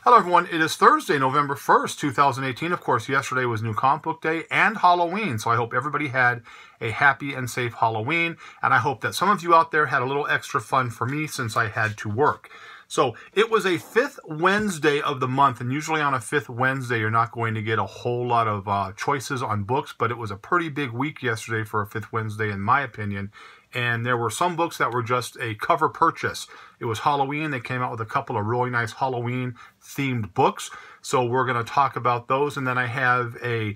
Hello everyone, it is Thursday, November 1st, 2018. Of course, yesterday was New Comic Book Day and Halloween, so I hope everybody had a happy and safe Halloween, and I hope that some of you out there had a little extra fun for me since I had to work. So, it was a fifth Wednesday of the month, and usually on a fifth Wednesday, you're not going to get a whole lot of choices on books, but it was a pretty big week yesterday for a fifth Wednesday, in my opinion. And there were some books that were just a cover purchase. It was Halloween. They came out with a couple of really nice Halloween-themed books. So we're going to talk about those. And then I have a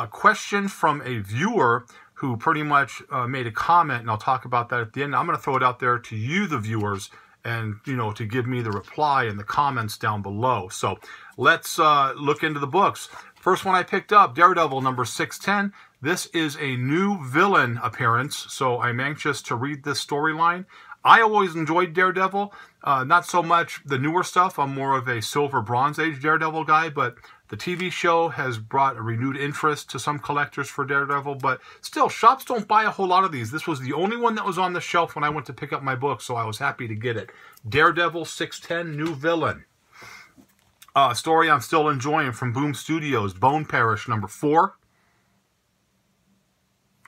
question from a viewer who pretty much made a comment, and I'll talk about that at the end. I'm going to throw it out there to you, the viewers, and, you know, to give me the reply in the comments down below. So let's look into the books. First one I picked up, Daredevil number 610. This is a new villain appearance, so I'm anxious to read this storyline. I always enjoyed Daredevil, not so much the newer stuff. I'm more of a Silver Bronze Age Daredevil guy, but the TV show has brought a renewed interest to some collectors for Daredevil, but still, shops don't buy a whole lot of these. This was the only one that was on the shelf when I went to pick up my book, so I was happy to get it. Daredevil 610, new villain. Story I'm still enjoying from Boom Studios, Bone Parish number 4.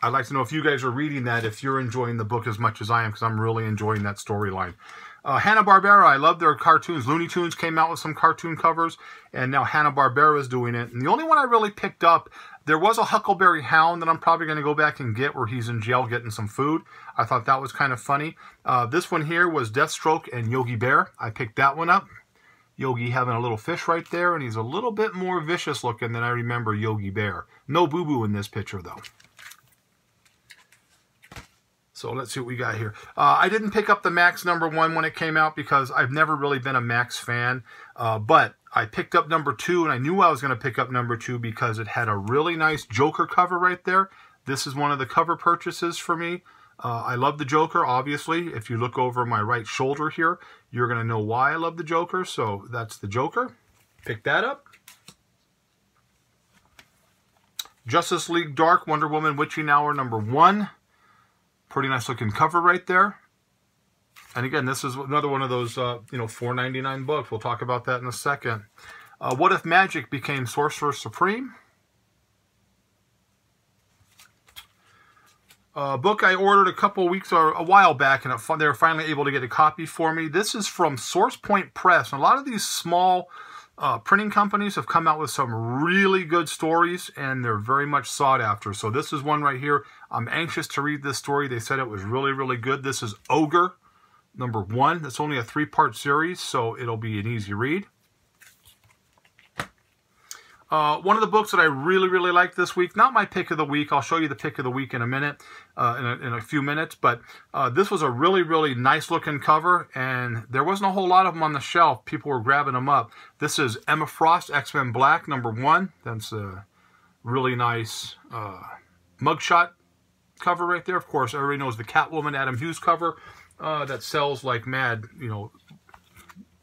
I'd like to know if you guys are reading that, if you're enjoying the book as much as I am, because I'm really enjoying that storyline. Hanna-Barbera, I love their cartoons. Looney Tunes came out with some cartoon covers, and now Hanna-Barbera is doing it. And the only one I really picked up, there was a Huckleberry Hound that I'm probably going to go back and get, where he's in jail getting some food. I thought that was kind of funny. This one here was Deathstroke and Yogi Bear. I picked that one up. Yogi having a little fish right there, and he's a little bit more vicious looking than I remember Yogi Bear. No boo-boo in this picture, though. So let's see what we got here. I didn't pick up the Max number 1 when it came out because I've never really been a Max fan. But I picked up number 2, and I knew I was going to pick up number 2 because it had a really nice Joker cover right there. This is one of the cover purchases for me. I love the Joker, obviously. If you look over my right shoulder here, you're going to know why I love the Joker. So that's the Joker. Pick that up. Justice League Dark, Wonder Woman Witching Hour number 1. Pretty nice looking cover right there. And again, this is another one of those, $4.99 books. We'll talk about that in a second. What If Magic Became Sorcerer Supreme? Book I ordered a couple weeks or a while back, and they were finally able to get a copy for me. This is from Source Point Press. And a lot of these small printing companies have come out with some really good stories, and they're very much sought after. So this is one right here. I'm anxious to read this story. They said it was really, really good. This is Ogre number 1. It's only a 3-part series, so it'll be an easy read. One of the books that I really, really liked this week, not my pick of the week. I'll show you the pick of the week in a minute, in a few minutes. But this was a really, really nice looking cover, and there wasn't a whole lot of them on the shelf. People were grabbing them up. This is Emma Frost, X-Men Black, number 1. That's a really nice mugshot cover right there. Of course, everybody knows the Catwoman Adam Hughes cover that sells like mad. You know,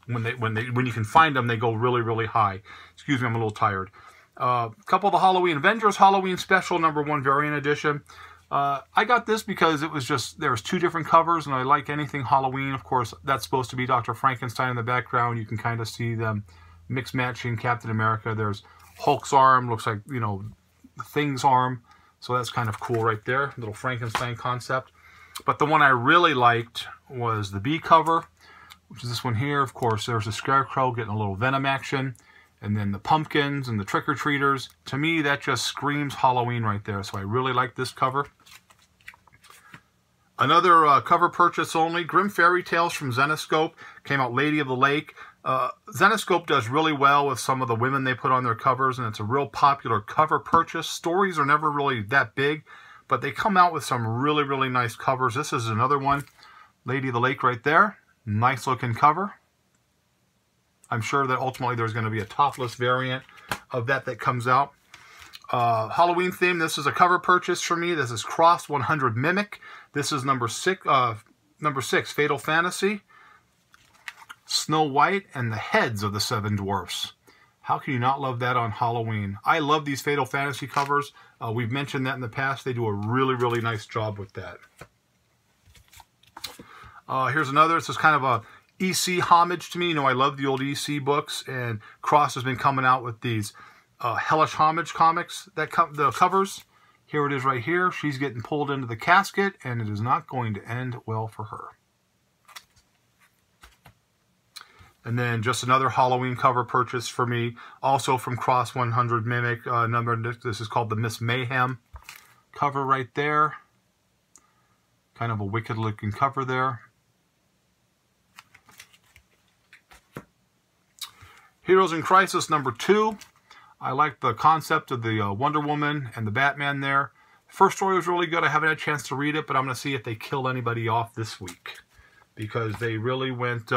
when you can find them, they go really, really high. Excuse me, I'm a little tired. A couple of the Halloween Avengers Halloween Special number 1 variant edition. I got this because it was just, there was 2 different covers, and I like anything Halloween. Of course, that's supposed to be Dr. Frankenstein in the background. You can kind of see them mix matching Captain America. There's Hulk's arm, looks like, you know, Thing's arm. So that's kind of cool right there, little Frankenstein concept. But the one I really liked was the B cover, which is this one here. Of course, there's a Scarecrow getting a little Venom action. And then the pumpkins and the trick-or-treaters. To me, that just screams Halloween right there. So I really like this cover. Another cover purchase only. Grim Fairy Tales from Zenescope. Came out Lady of the Lake. Zenescope does really well with some of the women they put on their covers. And it's a real popular cover purchase. Stories are never really that big. But they come out with some really, really nice covers. This is another one. Lady of the Lake right there. Nice looking cover. I'm sure that ultimately there's going to be a topless variant of that comes out. Halloween theme. This is a cover purchase for me. This is Cross 100 Mimic. This is number 6, Fatal Fantasy. Snow White and the heads of the 7 dwarfs. How can you not love that on Halloween? I love these Fatal Fantasy covers. We've mentioned that in the past. They do a really, really nice job with that. Here's another. This is kind of a EC homage to me. You know, I love the old EC books, and Cross has been coming out with these hellish homage comics, the covers. Here it is right here. She's getting pulled into the casket, and it is not going to end well for her. And then just another Halloween cover purchase for me, also from Cross 100 Mimic number. This is called the Miss Mayhem cover right there. Kind of a wicked looking cover there. Heroes in Crisis number 2. I like the concept of the Wonder Woman and the Batman there. First story was really good. I haven't had a chance to read it, but I'm going to see if they kill anybody off this week, because they really went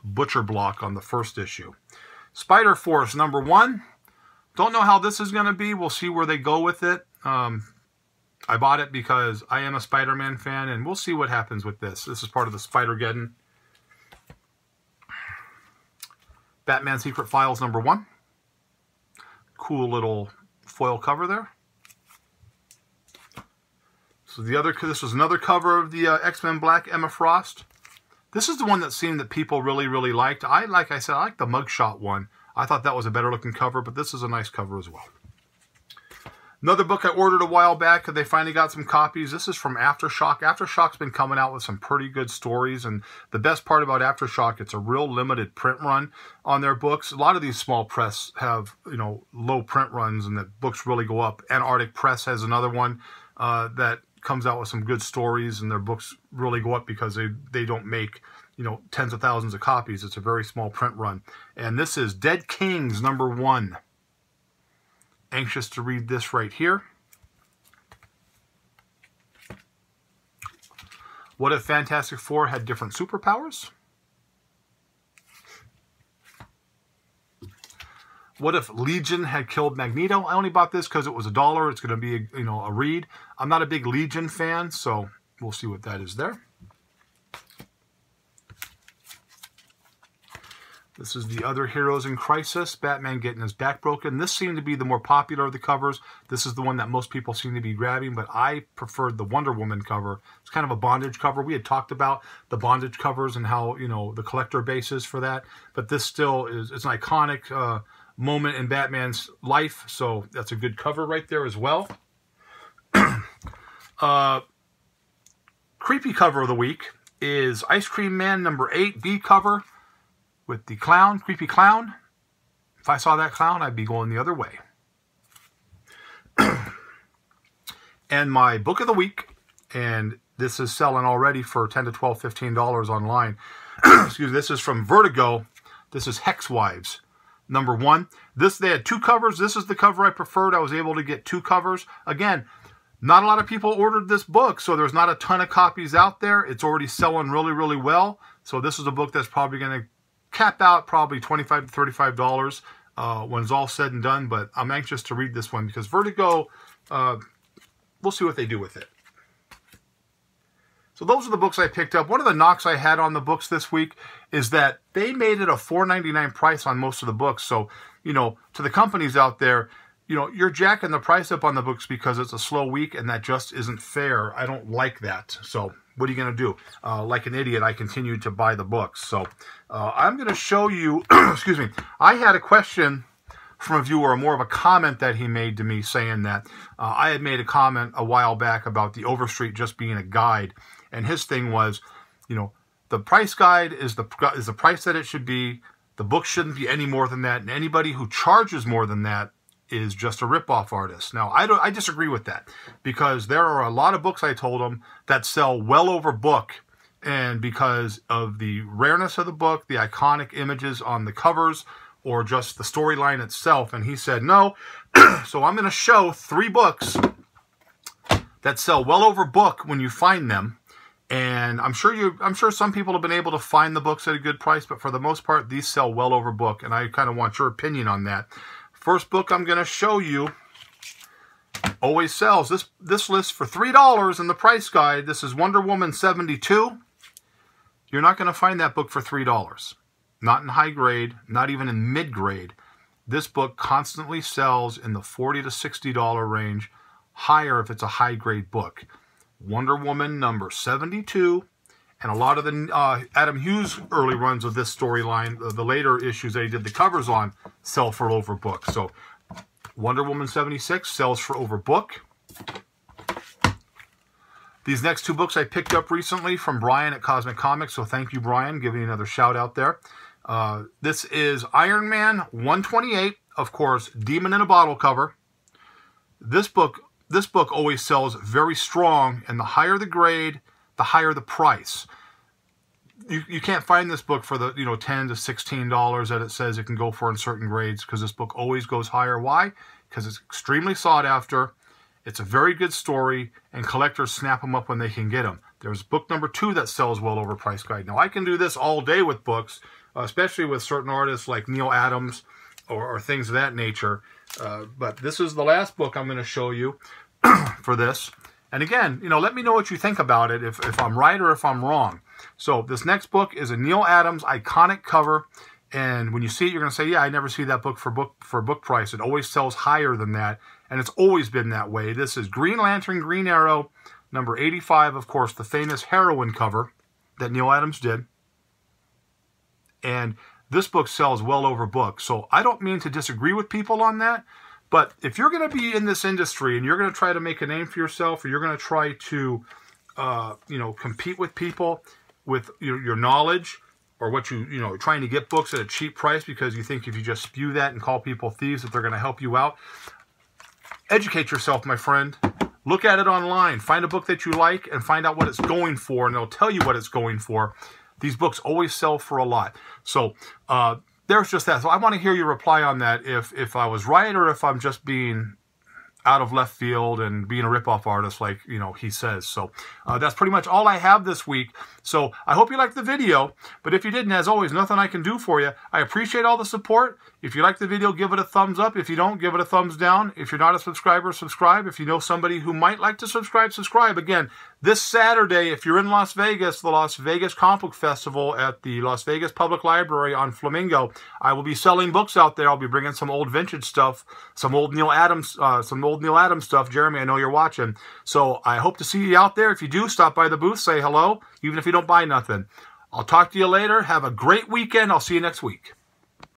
butcher block on the first issue. Spider Force number 1. Don't know how this is going to be. We'll see where they go with it. I bought it because I am a Spider-Man fan, and we'll see what happens with this. This is part of the Spider-Geddon. Batman Secret Files number 1. Cool little foil cover there. So this was another cover of the X-Men Black Emma Frost. This is the one that seemed that people really, really liked. Like I said, I like the mugshot one. I thought that was a better looking cover, but this is a nice cover as well. Another book I ordered a while back, and they finally got some copies. This is from Aftershock. Aftershock's been coming out with some pretty good stories, and the best part about Aftershock, it's a real limited print run on their books. A lot of these small press have, you know, low print runs, and the books really go up. Antarctic Press has another one that comes out with some good stories, and their books really go up because they don't make, you know, tens of thousands of copies. It's a very small print run. And this is Dead Kings number 1. Anxious to read this right here. What if Fantastic Four had different superpowers? What if Legion had killed Magneto? I only bought this because it was $1. It's going to be a read. I'm not a big Legion fan, so we'll see what that is there. This is the other Heroes in Crisis. Batman getting his back broken. This seemed to be the more popular of the covers. This is the one that most people seem to be grabbing, but I preferred the Wonder Woman cover. It's kind of a bondage cover. We had talked about the bondage covers and how, you know, the collector basis for that. But this still is, it's an iconic moment in Batman's life. So that's a good cover right there as well. Creepy cover of the week is Ice Cream Man number 8 B cover, with the clown, creepy clown. If I saw that clown, I'd be going the other way. And my book of the week, and this is selling already for $10 to $12, $15 online. Excuse me, this is from Vertigo. This is Hex Wives, number 1. They had 2 covers. This is the cover I preferred. I was able to get 2 covers. Again, not a lot of people ordered this book, so there's not a ton of copies out there. It's already selling really, really well. So this is a book that's probably going to cap out probably $25 to $35 when it's all said and done, but I'm anxious to read this one because Vertigo, we'll see what they do with it. So those are the books I picked up. One of the knocks I had on the books this week is that they made it a $4.99 price on most of the books. So, you know, to the companies out there, you know, you're jacking the price up on the books because it's a slow week, and that just isn't fair. I don't like that. So what are you going to do? Like an idiot, I continue to buy the books. So I'm going to show you, excuse me, I had a question from a viewer, or more of a comment that he made to me saying that I had made a comment a while back about the Overstreet just being a guide. And his thing was, you know, the price guide is the price that it should be. The book shouldn't be any more than that. And anybody who charges more than that is just a rip-off artist. Now, I disagree with that, because there are a lot of books, I told him, that sell well over book, and because of the rareness of the book, the iconic images on the covers, or just the storyline itself. And he said no. So I'm going to show 3 books that sell well over book when you find them. And I'm sure some people have been able to find the books at a good price, but for the most part, these sell well over book, and I kind of want your opinion on that. First book I'm going to show you always sells. This list for $3 in the price guide. This is Wonder Woman 72. You're not going to find that book for $3. Not in high grade, not even in mid grade. This book constantly sells in the $40 to $60 range, higher if it's a high grade book. Wonder Woman number 72, And a lot of the Adam Hughes early runs of this storyline, the later issues that he did the covers on, sell for over book. So Wonder Woman 76 sells for over book. These next two books I picked up recently from Brian at Cosmic Comics, so thank you, Brian. Giving you another shout out there. This is Iron Man 128, of course, Demon in a Bottle cover. This book always sells very strong, and the higher the grade, the higher the price. You can't find this book for the $10 to $16 that it says it can go for in certain grades, because this book always goes higher. Why? Because it's extremely sought after. It's a very good story, and collectors snap them up when they can get them. There's book number 2 that sells well over price guide. Now, I can do this all day with books, especially with certain artists like Neil Adams or things of that nature. But this is the last book I'm going to show you for this. And again, let me know what you think about it, if I'm right or if I'm wrong. So this next book is a Neil Adams iconic cover. And when you see it, you're going to say, yeah, I never see that book for book price. It always sells higher than that. And it's always been that way. This is Green Lantern, Green Arrow, number 85, of course, the famous heroine cover that Neil Adams did. And this book sells well over book. So I don't mean to disagree with people on that. But if you're going to be in this industry and you're going to try to make a name for yourself, or you're going to try to, compete with people with your knowledge, or what trying to get books at a cheap price because you think if you just spew that and call people thieves that they're going to help you out, educate yourself, my friend. Look at it online. Find a book that you like and find out what it's going for, and they'll tell you what it's going for. These books always sell for a lot. So, there's just that. So I want to hear your reply on that, if I was right or if I'm just being out of left field and being a rip-off artist like, he says. So that's pretty much all I have this week. So I hope you liked the video. But if you didn't, as always, nothing I can do for you. I appreciate all the support. If you like the video, give it a thumbs up. If you don't, give it a thumbs down. If you're not a subscriber, subscribe. If you know somebody who might like to subscribe, subscribe. Again, this Saturday, if you're in Las Vegas, the Las Vegas Comic Book Festival at the Las Vegas Public Library on Flamingo, I will be selling books out there. I'll be bringing some old vintage stuff, some old Neil Adams stuff. Jeremy, I know you're watching. So I hope to see you out there. If you do, stop by the booth, say hello, even if you don't buy nothing. I'll talk to you later. Have a great weekend. I'll see you next week.